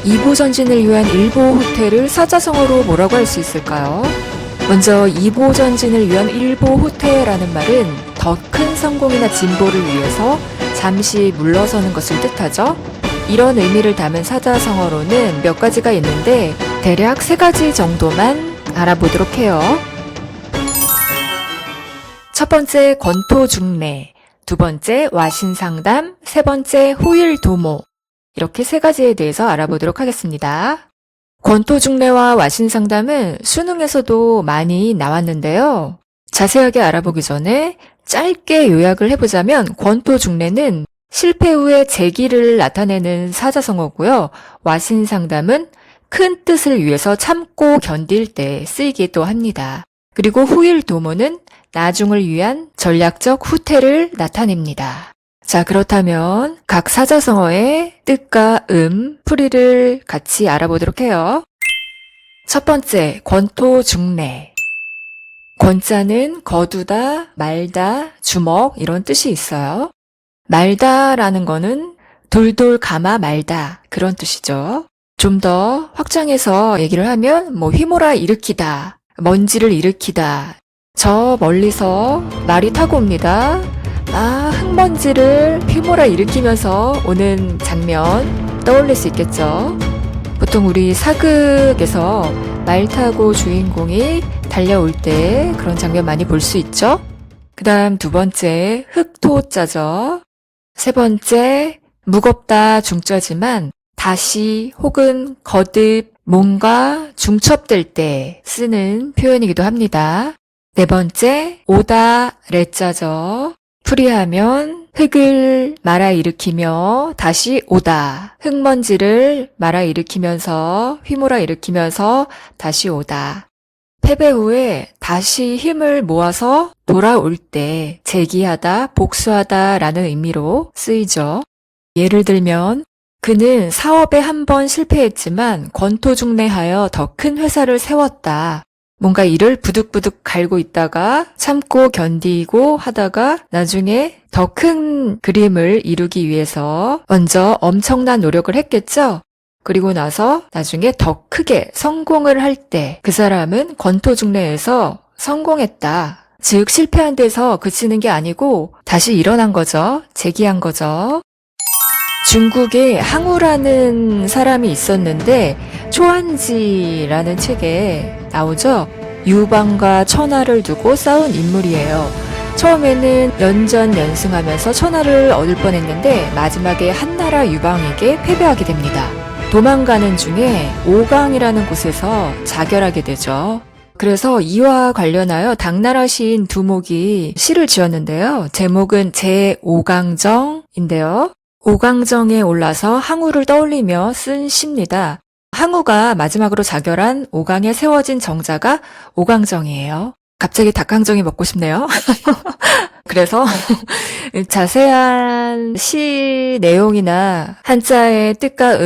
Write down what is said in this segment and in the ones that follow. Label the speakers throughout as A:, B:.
A: 이보전진을 위한 일보 후퇴를 사자성어로 뭐라고 할 수 있을까요? 먼저 이보전진을 위한 일보 후퇴라는 말은 더 큰 성공이나 진보를 위해서 잠시 물러서는 것을 뜻하죠. 이런 의미를 담은 사자성어로는 몇 가지가 있는데 대략 3가지 정도만 알아보도록 해요. 첫 번째 권토중래, 두 번째 와신상담, 세 번째 호일도모. 이렇게 3가지에 대해서 알아보도록 하겠습니다. 권토중래와 와신상담은 수능에서도 많이 나왔는데요. 자세하게 알아보기 전에 짧게 요약을 해보자면 권토중래는 실패 후의 재기를 나타내는 사자성어고요. 와신상담은 큰 뜻을 위해서 참고 견딜 때 쓰이기도 합니다. 그리고 후일도모는 나중을 위한 전략적 후퇴를 나타냅니다. 자, 그렇다면 각 사자성어의 뜻과 풀이를 같이 알아보도록 해요. 첫 번째, 권토중래. 권자는 거두다, 말다, 주먹 이런 뜻이 있어요. 말다라는 거는 돌돌 감아 말다 그런 뜻이죠. 좀 더 확장해서 얘기를 하면 휘몰아 일으키다, 먼지를 일으키다. 저 멀리서 말이 타고 옵니다. 흙먼지를 휘몰아 일으키면서 오는 장면 떠올릴 수 있겠죠. 보통 우리 사극에서 말 타고 주인공이 달려올 때 그런 장면 많이 볼 수 있죠. 그 다음 두 번째 흑토자죠. 세 번째 무겁다 중자지만 다시 혹은 거듭 뭔가 중첩될 때 쓰는 표현이기도 합니다. 네 번째 오다 레자죠. 풀이하면 흙을 말아 일으키며 다시 오다. 흙먼지를 말아 일으키면서 휘몰아 일으키면서 다시 오다. 패배 후에 다시 힘을 모아서 돌아올 때 재기하다, 복수하다 라는 의미로 쓰이죠. 예를 들면 그는 사업에 한 번 실패했지만 권토중래하여 더 큰 회사를 세웠다. 뭔가 일을 부득부득 갈고 있다가 참고 견디고 하다가 나중에 더 큰 그림을 이루기 위해서 먼저 엄청난 노력을 했겠죠? 그리고 나서 나중에 더 크게 성공을 할 때 그 사람은 권토중래에서 성공했다. 즉 실패한 데서 그치는 게 아니고 다시 일어난 거죠. 재기한 거죠. 중국에 항우라는 사람이 있었는데 초한지라는 책에 나오죠. 유방과 천하를 두고 싸운 인물이에요. 처음에는 연전연승하면서 천하를 얻을 뻔했는데 마지막에 한나라 유방에게 패배하게 됩니다. 도망가는 중에 오강이라는 곳에서 자결하게 되죠. 그래서 이와 관련하여 당나라 시인 두목이 시를 지었는데요. 제목은 제5강정인데요. 오강정에 올라서 항우를 떠올리며 쓴 시입니다. 항우가 마지막으로 자결한 오강에 세워진 정자가 오강정이에요. 갑자기 닭강정이 먹고 싶네요. 그래서 자세한 시 내용이나 한자의 뜻과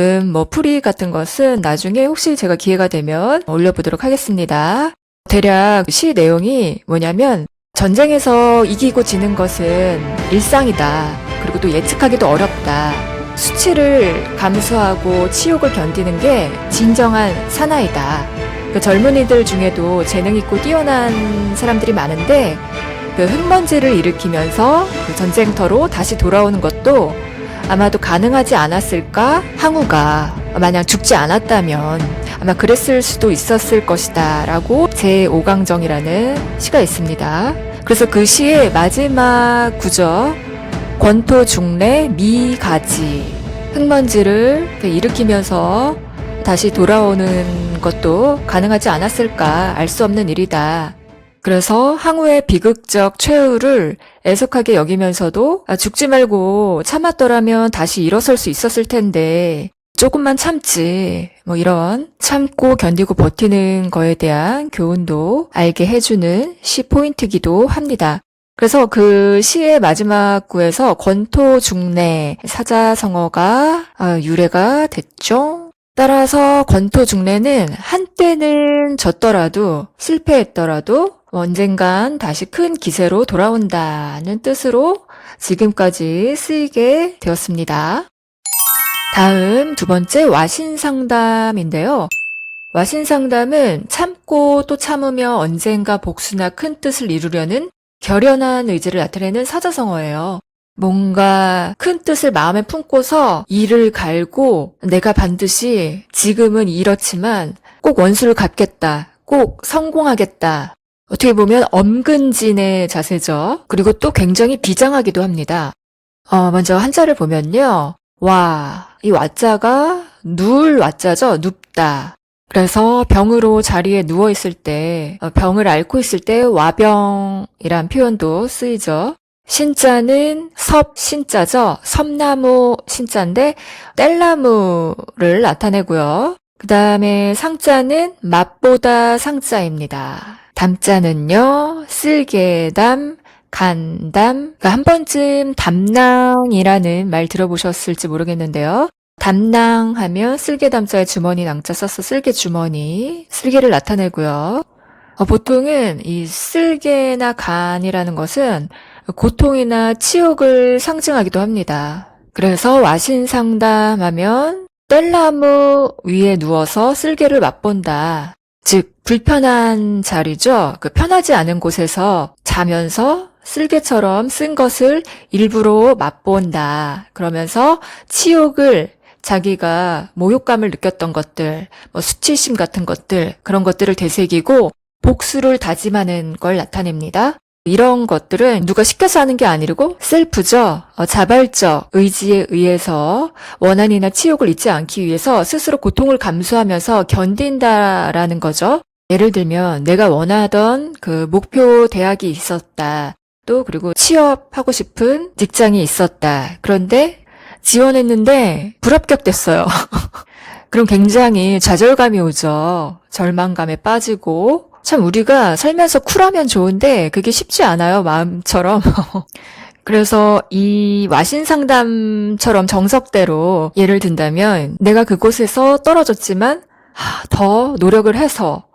A: 풀이 같은 것은 나중에 혹시 제가 기회가 되면 올려보도록 하겠습니다. 대략 시 내용이 뭐냐면 전쟁에서 이기고 지는 것은 일상이다. 그리고 또 예측하기도 어렵다. 수치를 감수하고 치욕을 견디는 게 진정한 사나이다. 그 젊은이들 중에도 재능 있고 뛰어난 사람들이 많은데 그 흙먼지를 일으키면서 그 전쟁터로 다시 돌아오는 것도 아마도 가능하지 않았을까? 항우가 만약 죽지 않았다면 아마 그랬을 수도 있었을 것이다 라고 제5강정이라는 시가 있습니다. 그래서 그 시의 마지막 구절 권토중래 미가지 흙먼지를 일으키면서 다시 돌아오는 것도 가능하지 않았을까 알 수 없는 일이다. 그래서 항우의 비극적 최후를 애석하게 여기면서도 죽지 말고 참았더라면 다시 일어설 수 있었을 텐데 조금만 참지 이런 참고 견디고 버티는 거에 대한 교훈도 알게 해주는 시 포인트이기도 합니다. 그래서 그 시의 마지막 구에서 권토중래 사자성어가 유래가 됐죠. 따라서 권토중래는 한때는 졌더라도 실패했더라도 언젠간 다시 큰 기세로 돌아온다는 뜻으로 지금까지 쓰이게 되었습니다. 다음 두 번째 와신상담인데요. 와신상담은 참고 또 참으며 언젠가 복수나 큰 뜻을 이루려는 결연한 의지를 나타내는 사자성어예요. 뭔가 큰 뜻을 마음에 품고서 이를 갈고 내가 반드시 지금은 이렇지만 꼭 원수를 갚겠다. 꼭 성공하겠다. 어떻게 보면 엄근진의 자세죠. 그리고 또 굉장히 비장하기도 합니다. 먼저 한자를 보면요. 와, 이 와자가 누울 와자죠. 눕다. 그래서 병으로 자리에 누워있을 때, 병을 앓고 있을 때 와병이란 표현도 쓰이죠. 신자는 섭신자죠. 섬나무 신자인데 뗄나무를 나타내고요. 그 다음에 상자는 맛보다 상자입니다. 담자는요. 쓸개담, 간담. 그러니까 한 번쯤 담낭이라는 말 들어보셨을지 모르겠는데요. 담낭하면 쓸개담자에 주머니 낭자 써서 쓸개주머니, 쓸개를 나타내고요. 보통은 이 쓸개나 간이라는 것은 고통이나 치욕을 상징하기도 합니다. 그래서 와신상담하면 뗄나무 위에 누워서 쓸개를 맛본다. 즉 불편한 자리죠. 그 편하지 않은 곳에서 자면서 쓸개처럼 쓴 것을 일부러 맛본다. 그러면서 치욕을 자기가 모욕감을 느꼈던 것들, 수치심 같은 것들, 그런 것들을 되새기고 복수를 다짐하는 걸 나타냅니다. 이런 것들은 누가 시켜서 하는 게 아니고 셀프죠. 자발적 의지에 의해서 원한이나 치욕을 잊지 않기 위해서 스스로 고통을 감수하면서 견딘다라는 거죠. 예를 들면 내가 원하던 그 목표 대학이 있었다. 또 그리고 취업하고 싶은 직장이 있었다. 그런데 지원했는데 불합격됐어요. 그럼 굉장히 좌절감이 오죠. 절망감에 빠지고 참 우리가 살면서 쿨하면 좋은데 그게 쉽지 않아요. 마음처럼. 그래서 이 와신상담처럼 정석대로 예를 든다면 내가 그곳에서 떨어졌지만 더 노력을 해서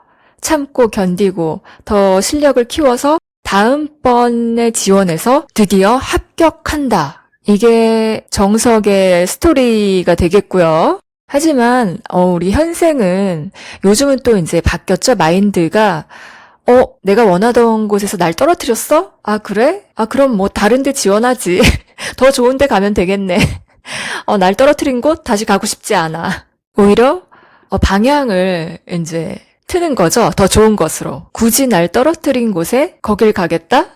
A: 참고 견디고 더 실력을 키워서 다음번에 지원해서 드디어 합격한다. 이게 정석의 스토리가 되겠고요. 하지만 우리 현생은 요즘은 또 이제 바뀌었죠. 마인드가 내가 원하던 곳에서 날 떨어뜨렸어? 아 그래? 아 그럼 뭐 다른 데 지원하지. 더 좋은 데 가면 되겠네. 날 떨어뜨린 곳 다시 가고 싶지 않아. 오히려 방향을 이제 트는 거죠. 더 좋은 것으로. 굳이 날 떨어뜨린 곳에 거길 가겠다?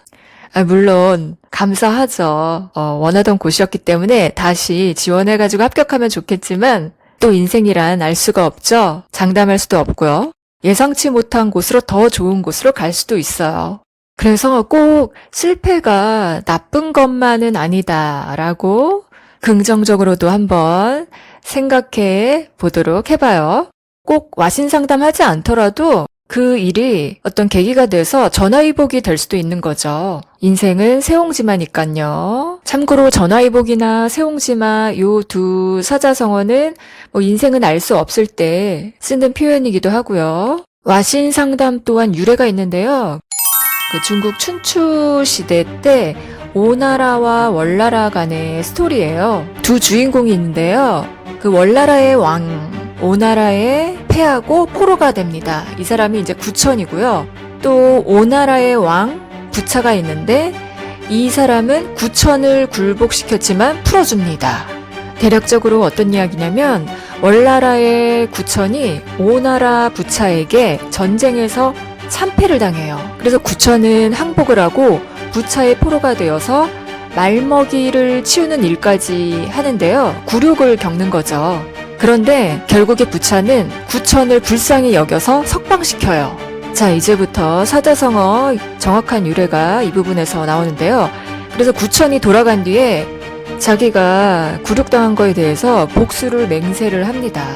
A: 물론 감사하죠. 원하던 곳이었기 때문에 다시 지원해가지고 합격하면 좋겠지만 또 인생이란 알 수가 없죠. 장담할 수도 없고요. 예상치 못한 곳으로 더 좋은 곳으로 갈 수도 있어요. 그래서 꼭 실패가 나쁜 것만은 아니다라고 긍정적으로도 한번 생각해 보도록 해봐요. 꼭 와신상담하지 않더라도 그 일이 어떤 계기가 돼서 전화위복이 될 수도 있는 거죠. 인생은 새옹지마니깐요. 참고로 전화위복이나 새옹지마 요 두 사자성어는 인생은 알 수 없을 때 쓰는 표현이기도 하고요. 와신상담 또한 유래가 있는데요. 그 중국 춘추 시대 때 오나라와 월나라 간의 스토리예요. 두 주인공이 있는데요. 그 월나라의 왕, 오나라에 패하고 포로가 됩니다. 이 사람이 이제 구천이고요. 또 오나라의 왕, 부차가 있는데 이 사람은 구천을 굴복시켰지만 풀어줍니다. 대략적으로 어떤 이야기냐면 월나라의 구천이 오나라 부차에게 전쟁에서 참패를 당해요. 그래서 구천은 항복을 하고 부차의 포로가 되어서 말먹이를 치우는 일까지 하는데요. 굴욕을 겪는 거죠. 그런데 결국에 부차는 구천을 불쌍히 여겨서 석방시켜요. 자, 이제부터 사자성어 정확한 유래가 이 부분에서 나오는데요. 그래서 구천이 돌아간 뒤에 자기가 굴욕당한 거에 대해서 복수를 맹세를 합니다.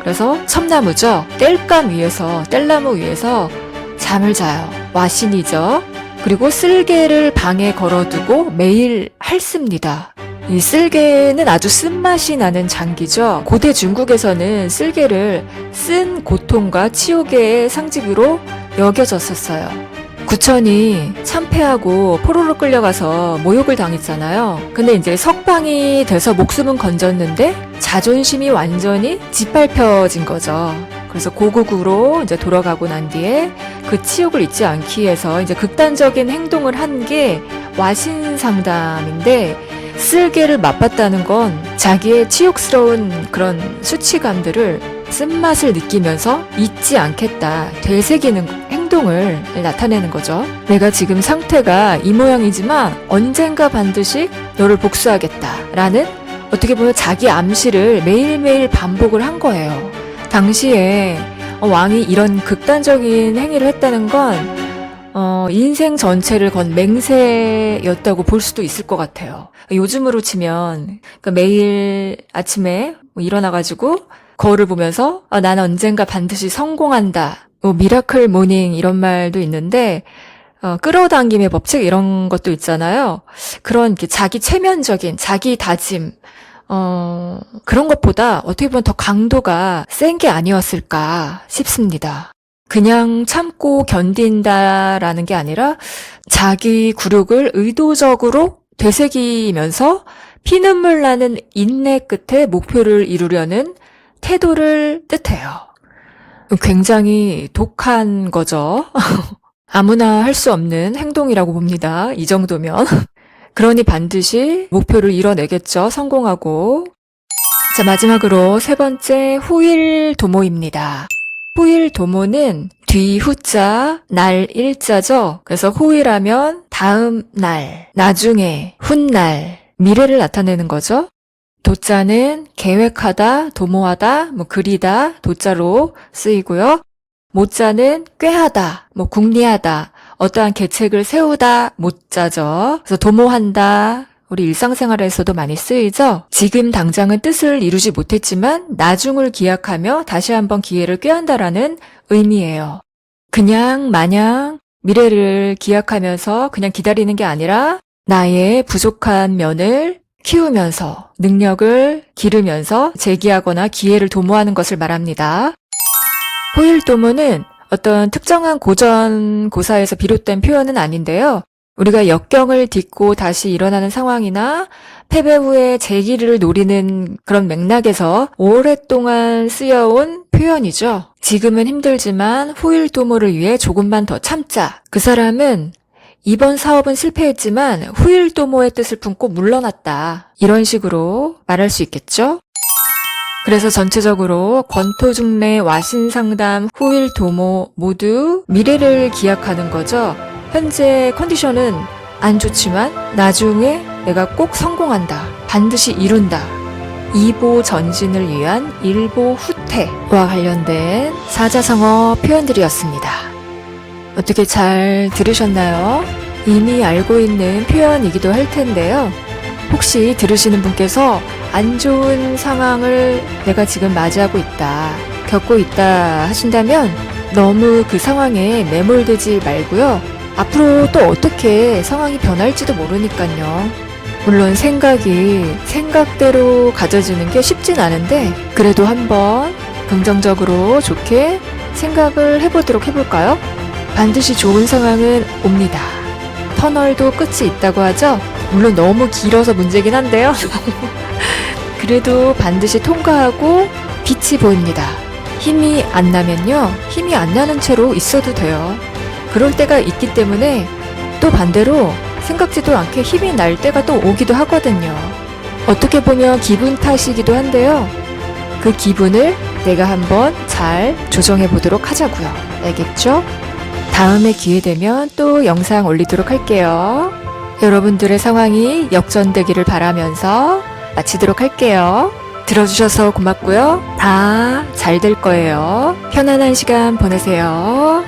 A: 그래서 첨나무죠. 뗄나무 위에서 잠을 자요. 와신이죠. 그리고 쓸개를 방에 걸어두고 매일 핥습니다. 이 쓸개는 아주 쓴맛이 나는 장기죠. 고대 중국에서는 쓸개를 쓴 고통과 치욕의 상징으로 여겨졌었어요. 구천이 참패하고 포로로 끌려가서 모욕을 당했잖아요. 근데 이제 석방이 돼서 목숨은 건졌는데 자존심이 완전히 짓밟혀진 거죠. 그래서 고국으로 이제 돌아가고 난 뒤에 그 치욕을 잊지 않기 위해서 이제 극단적인 행동을 한 게 와신상담인데, 쓸개를 맛봤다는 건 자기의 치욕스러운 그런 수치감들을 쓴맛을 느끼면서 잊지 않겠다, 되새기는 행동을 나타내는 거죠. 내가 지금 상태가 이 모양이지만 언젠가 반드시 너를 복수하겠다 라는, 어떻게 보면 자기 암시를 매일매일 반복을 한 거예요. 당시에 왕이 이런 극단적인 행위를 했다는 건 인생 전체를 건 맹세였다고 볼 수도 있을 것 같아요. 요즘으로 치면 매일 아침에 일어나가지고 거울을 보면서 나는 언젠가 반드시 성공한다, 미라클 모닝 이런 말도 있는데, 끌어당김의 법칙 이런 것도 있잖아요. 그런 이렇게 자기 체면적인 자기 다짐, 그런 것보다 어떻게 보면 더 강도가 센 게 아니었을까 싶습니다. 그냥 참고 견딘다라는 게 아니라 자기 굴욕을 의도적으로 되새기면서 피눈물 나는 인내 끝에 목표를 이루려는 태도를 뜻해요. 굉장히 독한 거죠. 아무나 할 수 없는 행동이라고 봅니다. 이 정도면. 그러니 반드시 목표를 이뤄내겠죠. 성공하고. 자, 마지막으로 세 번째, 후일도모입니다. 후일도모는 뒤후자, 날 일자죠. 그래서 후일하면 다음 날, 나중에, 훗날, 미래를 나타내는 거죠. 도자는 계획하다, 도모하다, 그리다, 도자로 쓰이고요. 모자는 꾀하다, 궁리하다, 어떠한 계책을 세우다, 모자죠. 그래서 도모한다, 우리 일상생활에서도 많이 쓰이죠. 지금 당장은 뜻을 이루지 못했지만 나중을 기약하며 다시 한번 기회를 꾀한다라는 의미예요. 그냥 마냥 미래를 기약하면서 그냥 기다리는 게 아니라 나의 부족한 면을 키우면서 능력을 기르면서 제기하거나 기회를 도모하는 것을 말합니다. 후일도모는 어떤 특정한 고전고사에서 비롯된 표현은 아닌데요. 우리가 역경을 딛고 다시 일어나는 상황이나 패배 후에 재기를 노리는 그런 맥락에서 오랫동안 쓰여온 표현이죠. 지금은 힘들지만 후일도모를 위해 조금만 더 참자. 그 사람은 이번 사업은 실패했지만 후일도모의 뜻을 품고 물러났다. 이런 식으로 말할 수 있겠죠? 그래서 전체적으로 권토중래, 와신상담, 후일도모 모두 미래를 기약하는 거죠. 현재 컨디션은 안 좋지만 나중에 내가 꼭 성공한다, 반드시 이룬다. 이보 전진을 위한 일보 후퇴와 관련된 사자성어 표현들이었습니다. 어떻게 잘 들으셨나요? 이미 알고 있는 표현이기도 할 텐데요. 혹시 들으시는 분께서 안 좋은 상황을 내가 지금 맞이하고 있다, 겪고 있다 하신다면 너무 그 상황에 매몰되지 말고요. 앞으로 또 어떻게 상황이 변할지도 모르니까요. 물론 생각이 생각대로 가져지는 게 쉽진 않은데 그래도 한번 긍정적으로 좋게 생각을 해볼까요? 반드시 좋은 상황은 옵니다. 터널도 끝이 있다고 하죠? 물론 너무 길어서 문제긴 한데요. 그래도 반드시 통과하고 빛이 보입니다. 힘이 안 나면요, 힘이 안 나는 채로 있어도 돼요. 그럴 때가 있기 때문에 또 반대로 생각지도 않게 힘이 날 때가 또 오기도 하거든요. 어떻게 보면 기분 탓이기도 한데요. 그 기분을 내가 한번 잘 조정해 보도록 하자고요. 알겠죠? 다음에 기회 되면 또 영상 올리도록 할게요. 여러분들의 상황이 역전되기를 바라면서 마치도록 할게요. 들어주셔서 고맙고요. 다 잘 될 거예요. 편안한 시간 보내세요.